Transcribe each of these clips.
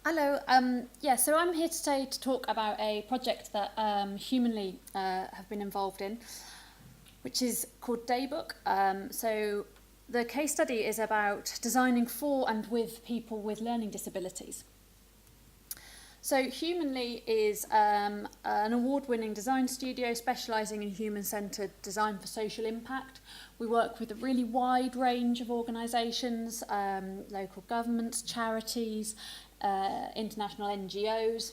Hello, so I'm here today to talk about a project that Humanly have been involved in, which is called Daybook. So the case study is about designing for and with people with learning disabilities. So Humanly is an award-winning design studio specialising in human-centred design for social impact. We work with a really wide range of organisations, local governments, charities, international NGOs,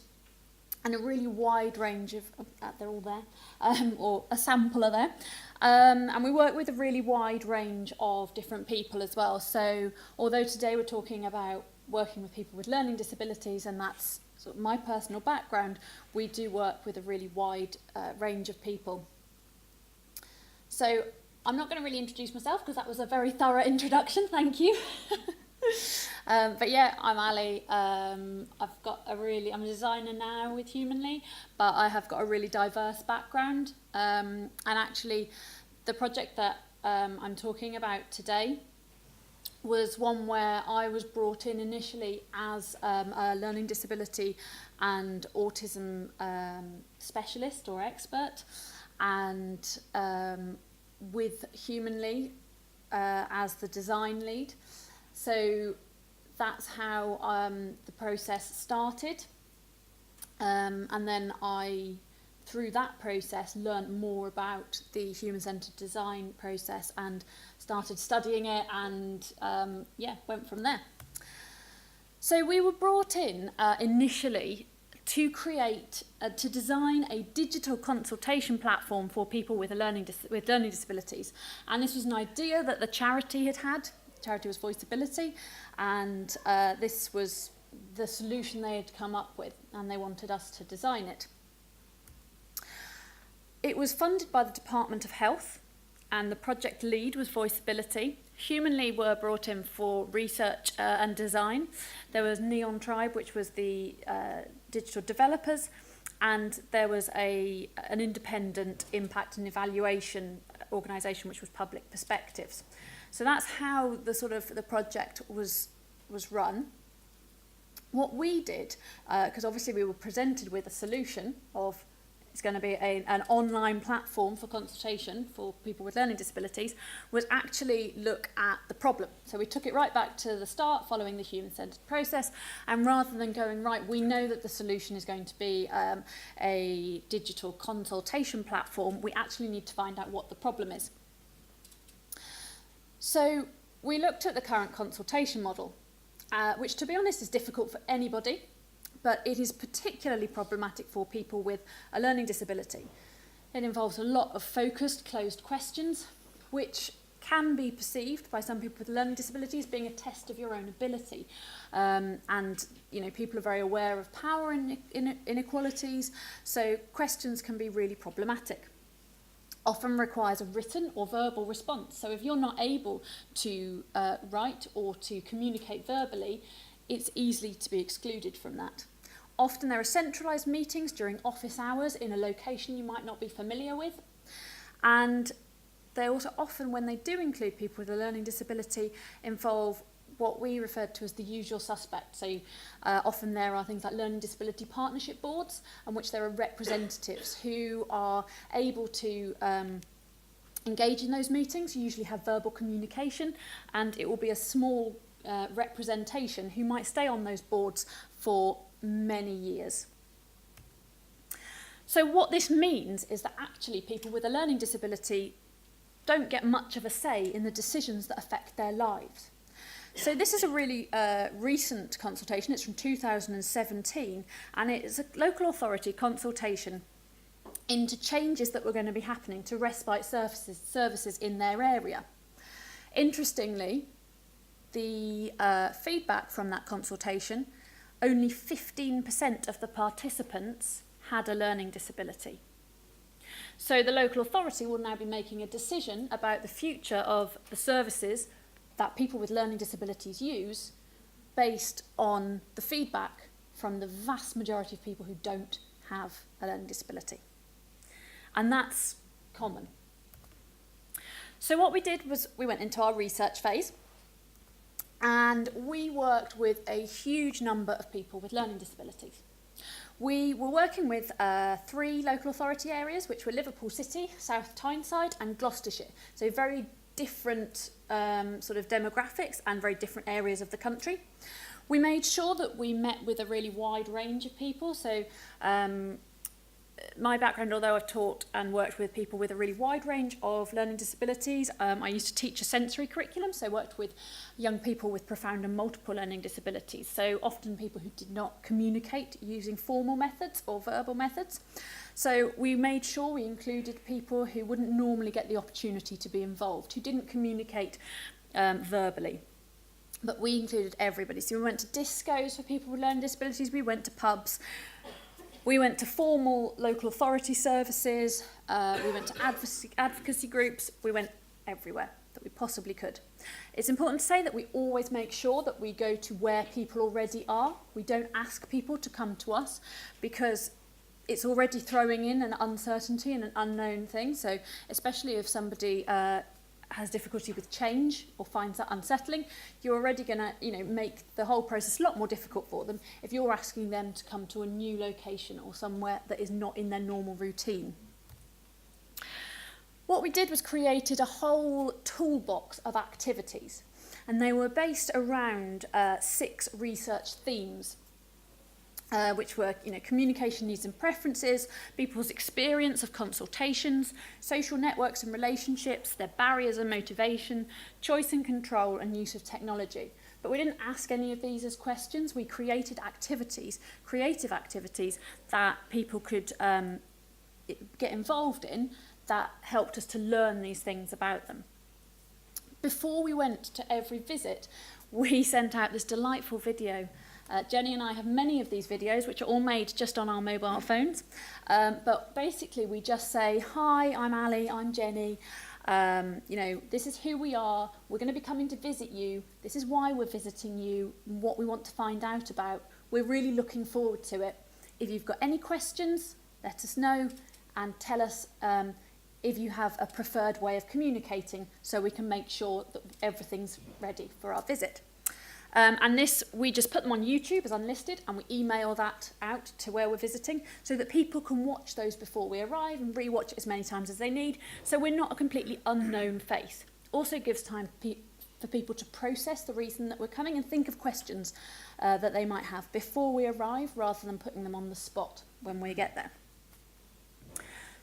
and a really wide range of, they're all there, or a sample are there. And we work with a really wide range of different people as well. So although today we're talking about working with people with learning disabilities, and that's sort of my personal background, we do work with a really wide range of people. So I'm not going to really introduce myself because that was a very thorough introduction, thank you. But yeah, I'm Ali. I'm a designer now with Humanly, but I have got a really diverse background. And actually, the project that I'm talking about today was one where I was brought in initially as a learning disability and autism specialist or expert, and with Humanly as the design lead. So that's how the process started. And then I, through that process, learnt more about the human-centred design process and started studying it and, went from there. So we were brought in initially to to design a digital consultation platform for people with learning disabilities. And this was an idea that the charity had. The charity was Voiceability, and this was the solution they had come up with, and they wanted us to design it. It was funded by the Department of Health, and the project lead was Voiceability. Humanly were brought in for research and design. There was Neon Tribe, which was the digital developers, and there was an independent impact and evaluation organisation, which was Public Perspectives. So that's how the project was run. What we did, because obviously we were presented with a solution of it's going to be an online platform for consultation for people with learning disabilities, was actually look at the problem. So we took it right back to the start, following the human-centred process, and rather than going, right, we know that the solution is going to be a digital consultation platform, we actually need to find out what the problem is. So we looked at the current consultation model, which to be honest is difficult for anybody, but it is particularly problematic for people with a learning disability. It involves a lot of focused, closed questions, which can be perceived by some people with learning disabilities being a test of your own ability. And people are very aware of power inequalities, so questions can be really problematic. Often requires a written or verbal response. So if you're not able to write or to communicate verbally, it's easily to be excluded from that. Often there are centralised meetings during office hours in a location you might not be familiar with. And they also often, when they do include people with a learning disability, involve what we refer to as the usual suspect. So often there are things like learning disability partnership boards, on which there are representatives who are able to engage in those meetings, usually have verbal communication, and it will be a small representation who might stay on those boards for many years. So what this means is that actually people with a learning disability don't get much of a say in the decisions that affect their lives. So this is a really recent consultation. It's from 2017, and it is a local authority consultation into changes that were going to be happening to respite services in their area. Interestingly, the feedback from that consultation, only 15% of the participants had a learning disability. So the local authority will now be making a decision about the future of the services that people with learning disabilities use based on the feedback from the vast majority of people who don't have a learning disability. And that's common. So what we did was we went into our research phase. And we worked with a huge number of people with learning disabilities. We were working with 3 local authority areas, which were Liverpool City, South Tyneside and Gloucestershire. So very different sort of demographics and very different areas of the country. We made sure that we met with a really wide range of people. So my background, although I've taught and worked with people with a really wide range of learning disabilities, I used to teach a sensory curriculum, so I worked with young people with profound and multiple learning disabilities, so often people who did not communicate using formal methods or verbal methods. So we made sure we included people who wouldn't normally get the opportunity to be involved, who didn't communicate verbally. But we included everybody. So we went to discos for people with learning disabilities, we went to pubs, we went to formal local authority services, we went to advocacy groups, we went everywhere that we possibly could. It's important to say that we always make sure that we go to where people already are. We don't ask people to come to us because it's already throwing in an uncertainty and an unknown thing. So especially if somebody has difficulty with change or finds that unsettling, you're already going to, make the whole process a lot more difficult for them if you're asking them to come to a new location or somewhere that is not in their normal routine. What we did was created a whole toolbox of activities, and they were based around 6 research themes. Which were, communication needs and preferences, people's experience of consultations, social networks and relationships, their barriers and motivation, choice and control, and use of technology. But we didn't ask any of these as questions. We created activities, creative activities that people could get involved in that helped us to learn these things about them. Before we went to every visit, we sent out this delightful video. Jenny and I have many of these videos, which are all made just on our mobile phones. But basically, we just say, hi, I'm Ali, I'm Jenny. This is who we are. We're going to be coming to visit you. This is why we're visiting you, what we want to find out about. We're really looking forward to it. If you've got any questions, let us know and tell us if you have a preferred way of communicating so we can make sure that everything's ready for our visit. And this, we just put them on YouTube as unlisted, and we email that out to where we're visiting so that people can watch those before we arrive and re-watch it as many times as they need, so we're not a completely unknown face. Also gives time for people to process the reason that we're coming and think of questions that they might have before we arrive, rather than putting them on the spot when we get there.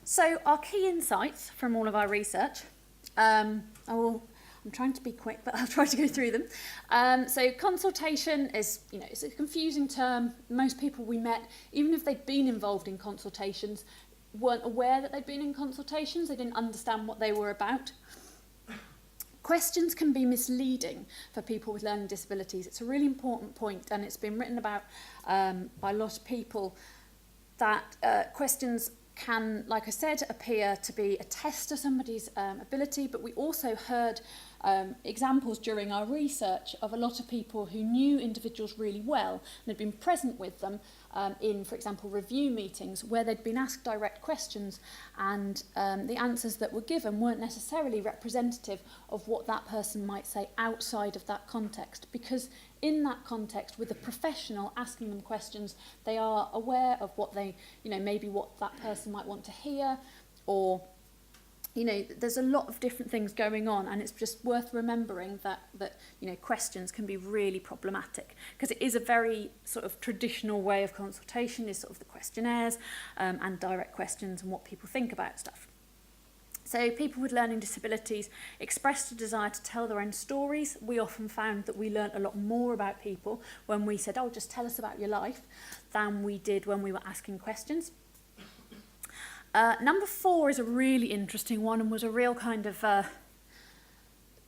So our key insights from all of our research, I'm trying to be quick, but I'll try to go through them. So consultation is, it's a confusing term. Most people we met, even if they'd been involved in consultations, weren't aware that they'd been in consultations. They didn't understand what they were about. Questions can be misleading for people with learning disabilities. It's a really important point, and it's been written about by a lot of people, that questions can, like I said, appear to be a test of somebody's ability, but we also heard examples during our research of a lot of people who knew individuals really well and had been present with them in, for example, review meetings where they'd been asked direct questions, and the answers that were given weren't necessarily representative of what that person might say outside of that context, because in that context, with a professional asking them questions, they are aware of what they, maybe what that person might want to hear, or there's a lot of different things going on, and it's just worth remembering that questions can be really problematic, because it is a very sort of traditional way of consultation, is sort of the questionnaires and direct questions and what people think about stuff. So people with learning disabilities expressed a desire to tell their own stories. We often found that we learnt a lot more about people when we said, oh, just tell us about your life, than we did when we were asking questions. Number 4 is a really interesting one, and was a real kind of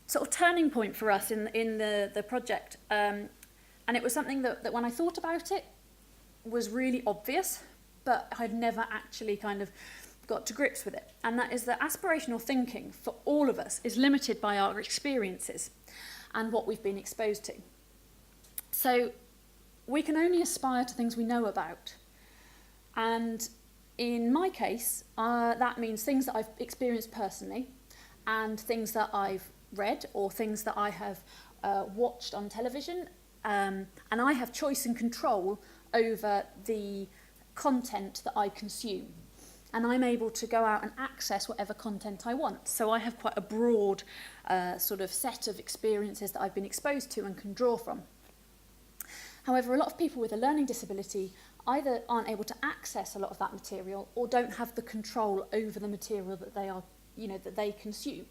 sort of turning point for us in the project. And it was something that when I thought about it was really obvious, but I'd never actually kind of got to grips with it. And that is that aspirational thinking for all of us is limited by our experiences and what we've been exposed to. So we can only aspire to things we know about. And in my case, that means things that I've experienced personally, and things that I've read, or things that I have watched on television, and I have choice and control over the content that I consume. And I'm able to go out and access whatever content I want. So I have quite a broad sort of set of experiences that I've been exposed to and can draw from. However, a lot of people with a learning disability either aren't able to access a lot of that material or don't have the control over the material that they are, that they consume.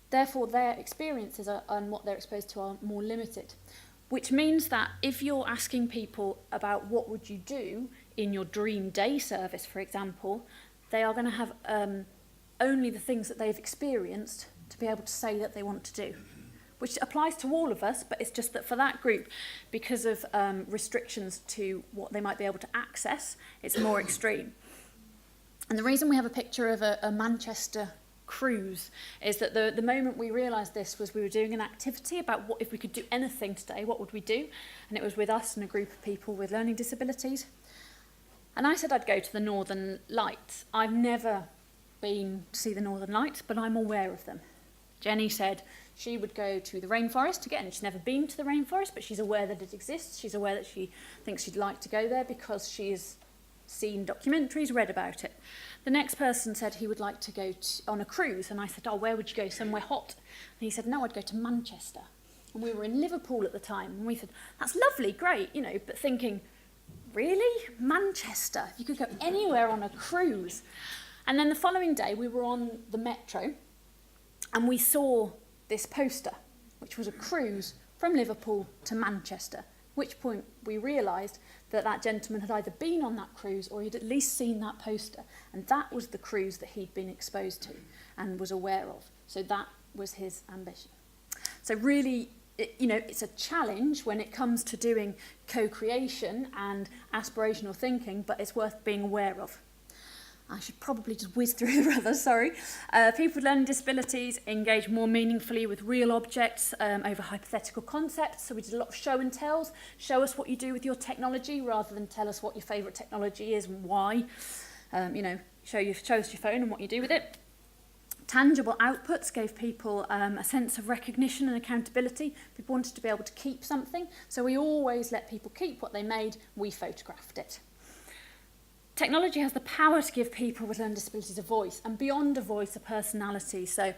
Therefore, their experiences and what they're exposed to are more limited. Which means that if you're asking people about what would you do in your dream day service, for example, they are going to have only the things that they've experienced to be able to say that they want to do, which applies to all of us, but it's just that for that group, because of restrictions to what they might be able to access, it's more extreme. And the reason we have a picture of a Manchester cruise is that the moment we realised this was we were doing an activity about what if we could do anything today, what would we do? And it was with us and a group of people with learning disabilities. And I said I'd go to the Northern Lights. I've never been to see the Northern Lights, but I'm aware of them. Jenny said she would go to the rainforest again. She's never been to the rainforest, but she's aware that it exists. She's aware that she thinks she'd like to go there because she's seen documentaries, read about it. The next person said he would like to go on a cruise, and I said, where would you go? Somewhere hot. And he said, no, I'd go to Manchester. And we were in Liverpool at the time, and we said, that's lovely, great, but thinking, really? Manchester? You could go anywhere on a cruise. And then the following day, we were on the metro, and we saw this poster, which was a cruise from Liverpool to Manchester, at which point we realised that gentleman had either been on that cruise or he'd at least seen that poster. And that was the cruise that he'd been exposed to and was aware of. So that was his ambition. So really, it's a challenge when it comes to doing co-creation and aspirational thinking, but it's worth being aware of. I should probably just whiz through the others, sorry. People with learning disabilities engage more meaningfully with real objects over hypothetical concepts. So we did a lot of show and tells. Show us what you do with your technology rather than tell us what your favourite technology is and why. Show us your phone and what you do with it. Tangible outputs gave people a sense of recognition and accountability. People wanted to be able to keep something. So we always let people keep what they made. We photographed it. Technology has the power to give people with learning disabilities a voice, and beyond a voice, a personality. So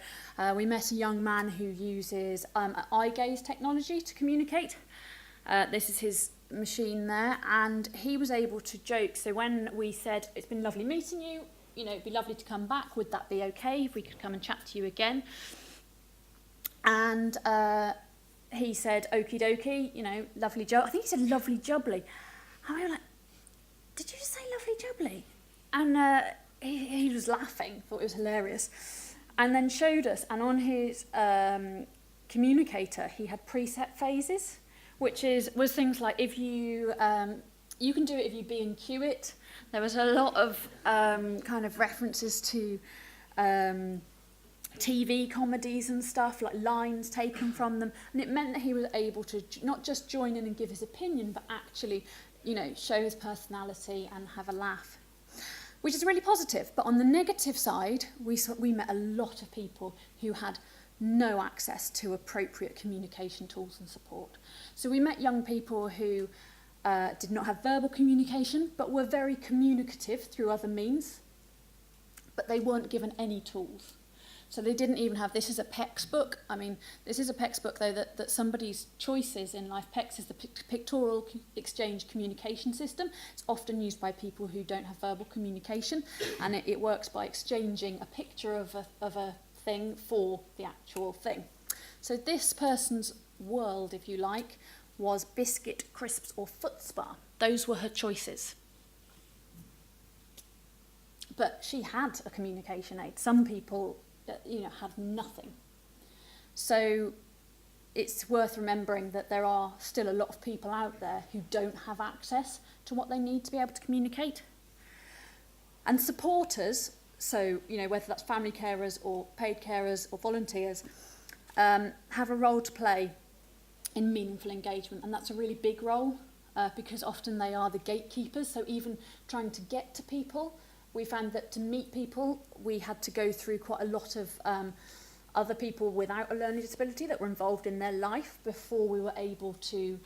we met a young man who uses eye gaze technology to communicate. This is his machine there, and he was able to joke. So when we said, it's been lovely meeting you, it'd be lovely to come back, would that be okay if we could come and chat to you again? And he said, okie dokie, lovely jubbly. I think he said lovely jubbly. And we were like, did you just say lovely jubbly? And he was laughing, thought it was hilarious, and then showed us, and on his communicator he had preset phases, which was things like if you you can do it if you B&Q it. There was a lot of kind of references to TV comedies and stuff, like lines taken from them, and it meant that he was able to not just join in and give his opinion, but actually show his personality and have a laugh, which is really positive. But on the negative side, we met a lot of people who had no access to appropriate communication tools and support. So we met young people who did not have verbal communication, but were very communicative through other means, but they weren't given any tools. So they didn't even have, this is a PECS book. I mean, this is a PECS book, though, that somebody's choices in life. PECS is the Pictorial Exchange Communication System. It's often used by people who don't have verbal communication, and it works by exchanging a picture of a thing for the actual thing. So this person's world, if you like, was biscuit, crisps, or foot spa. Those were her choices. But she had a communication aid. Some people had nothing. So it's worth remembering that there are still a lot of people out there who don't have access to what they need to be able to communicate. And supporters, so whether that's family carers or paid carers or volunteers, have a role to play in meaningful engagement, and that's a really big role because often they are the gatekeepers. So even trying to get to people, we found that to meet people, we had to go through quite a lot of other people without a learning disability that were involved in their life before we were able to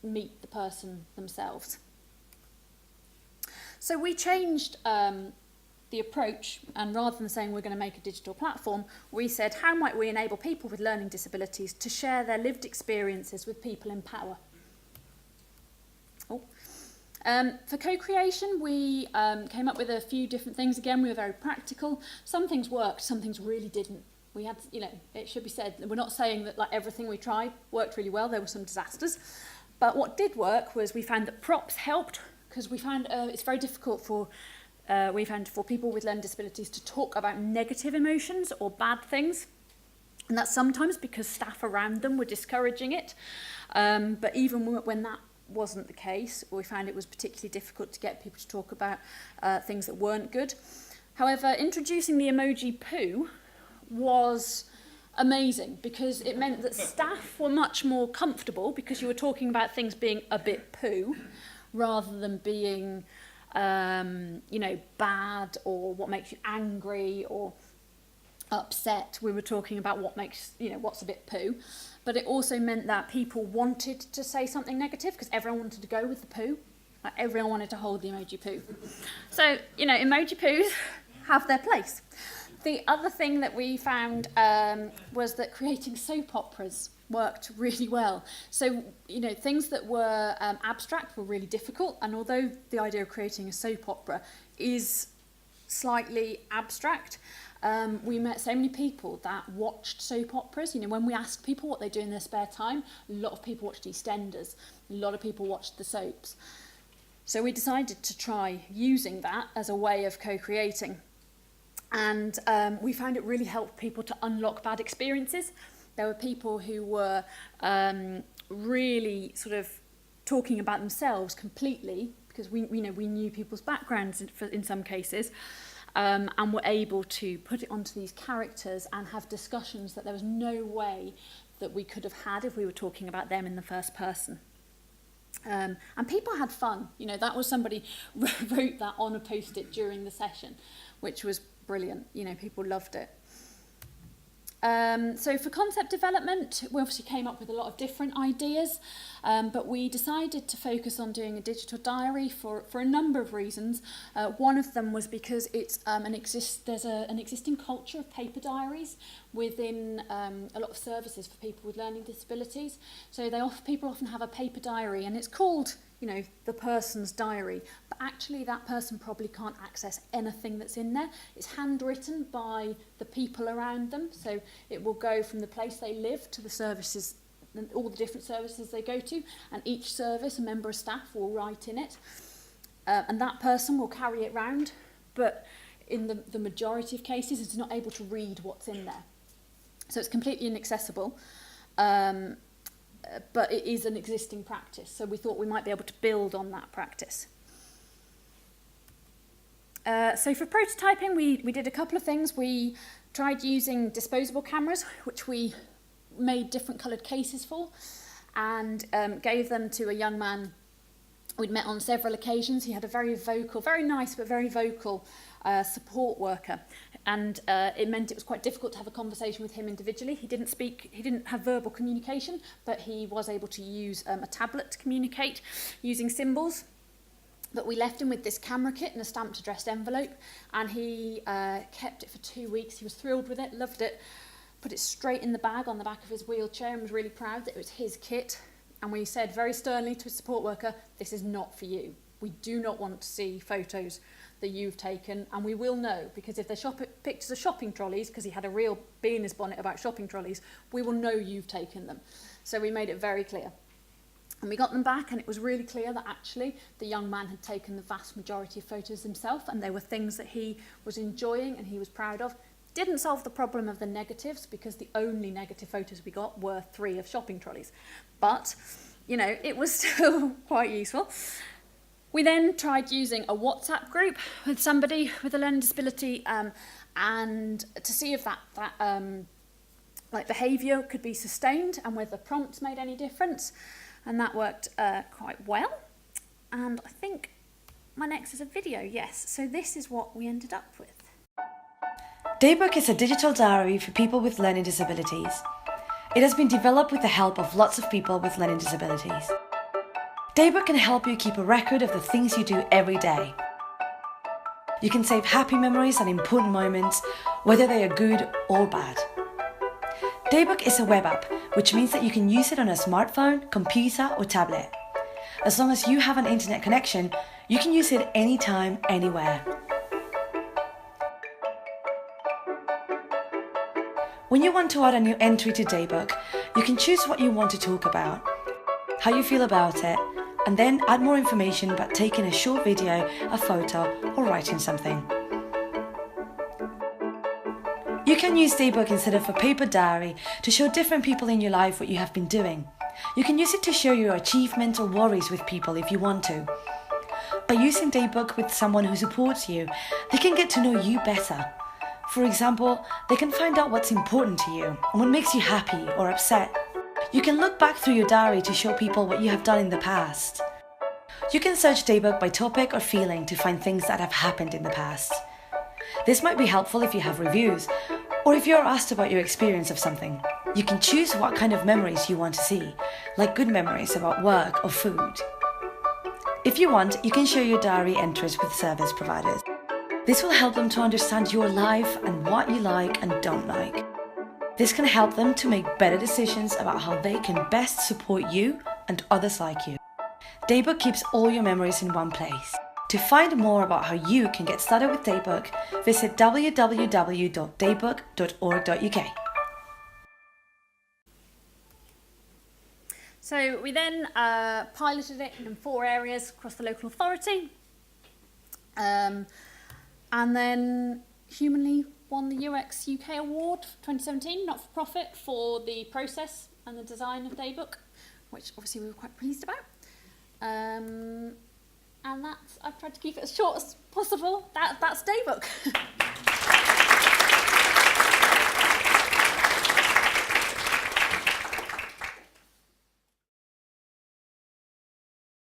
meet the person themselves. So we changed the approach, and rather than saying we're going to make a digital platform, we said, how might we enable people with learning disabilities to share their lived experiences with people in power? For co-creation, we came up with a few different things. Again, we were very practical. Some things worked, some things really didn't. We had, you know, it should be said, we're not saying that like everything we tried worked really well. There were some disasters. But what did work was we found that props helped, because we found it's very difficult for people with learning disabilities to talk about negative emotions or bad things. And that's sometimes because staff around them were discouraging it. But even when that wasn't the case, we found it was particularly difficult to get people to talk about things that weren't good. However, introducing the emoji poo was amazing, because it meant that staff were much more comfortable, because you were talking about things being a bit poo rather than being you know, bad or what makes you angry or upset. We were talking about what makes, you know, what's a bit poo. But it also meant that people wanted to say something negative, because everyone wanted to go with the poo. Like, everyone wanted to hold the emoji poo. So, you know, emoji poos have their place. The other thing that we found was that creating soap operas worked really well. So, you know, things that were abstract were really difficult. And although the idea of creating a soap opera is slightly abstract, we met so many people that watched soap operas. You know, when we asked people what they do in their spare time, a lot of people watched EastEnders. A lot of people watched the soaps. So we decided to try using that as a way of co-creating. And we found it really helped people to unlock bad experiences. There were people who were really sort of talking about themselves completely, because we knew people's backgrounds in some cases, and were able to put it onto these characters and have discussions that there was no way that we could have had if we were talking about them in the first person. And people had fun. You know, that was somebody wrote that on a post-it during the session, which was brilliant. You know, people loved it. So for concept development, we obviously came up with a lot of different ideas, but we decided to focus on doing a digital diary for a number of reasons. One of them was because it's there's an existing culture of paper diaries within a lot of services for people with learning disabilities. So people often have a paper diary, and it's called, you know, the person's diary, but actually that person probably can't access anything that's in there. It's handwritten by the people around them, so it will go from the place they live to the services, and all the different services they go to, and each service, a member of staff will write in it, and that person will carry it round, but in the majority of cases it's not able to read what's in there. So it's completely inaccessible. But it is an existing practice, so we thought we might be able to build on that practice. So for prototyping, we did a couple of things. We tried using disposable cameras, which we made different coloured cases for, and gave them to a young man we'd met on several occasions. He had a very vocal, very nice but very vocal support worker, and it meant it was quite difficult to have a conversation with him individually. He didn't have verbal communication, but he was able to use a tablet to communicate using symbols. But we left him with this camera kit and a stamped addressed envelope, and he kept it for 2 weeks. He was thrilled with it, loved it, put it straight in the bag on the back of his wheelchair, and was really proud that it was his kit. And we said very sternly to his support worker, this is not for you. We do not want to see photos that you've taken, and we will know, because if they're pictures of shopping trolleys, because he had a real bee in his bonnet about shopping trolleys, we will know you've taken them. So we made it very clear. And we got them back, and it was really clear that actually the young man had taken the vast majority of photos himself, and they were things that he was enjoying and he was proud of. Didn't solve the problem of the negatives, because the only negative photos we got were 3 of shopping trolleys. But, you know, it was still quite useful. We then tried using a WhatsApp group with somebody with a learning disability, and to see if that like behaviour could be sustained and whether prompts made any difference. And that worked quite well. And I think my next is a video, yes. So this is what we ended up with. Daybook is a digital diary for people with learning disabilities. It has been developed with the help of lots of people with learning disabilities. Daybook can help you keep a record of the things you do every day. You can save happy memories and important moments, whether they are good or bad. Daybook is a web app, which means that you can use it on a smartphone, computer or tablet. As long as you have an internet connection, you can use it anytime, anywhere. When you want to add a new entry to Daybook, you can choose what you want to talk about, how you feel about it, and then add more information about taking a short video, a photo, or writing something. You can use Daybook instead of a paper diary to show different people in your life what you have been doing. You can use it to share your achievements or worries with people if you want to. By using Daybook with someone who supports you, they can get to know you better. For example, they can find out what's important to you and what makes you happy or upset. You can look back through your diary to show people what you have done in the past. You can search Daybook by topic or feeling to find things that have happened in the past. This might be helpful if you have reviews, or if you're asked about your experience of something. You can choose what kind of memories you want to see, like good memories about work or food. If you want, you can share your diary entries with service providers. This will help them to understand your life and what you like and don't like. This can help them to make better decisions about how they can best support you and others like you. Daybook keeps all your memories in one place. To find more about how you can get started with Daybook, visit www.daybook.org.uk. So we then piloted it in 4 areas across the local authority. And then Humanly won the UX UK Award 2017, not-for-profit, for the process and the design of Daybook, which obviously we were quite pleased about. And I've tried to keep it as short as possible. That's Daybook.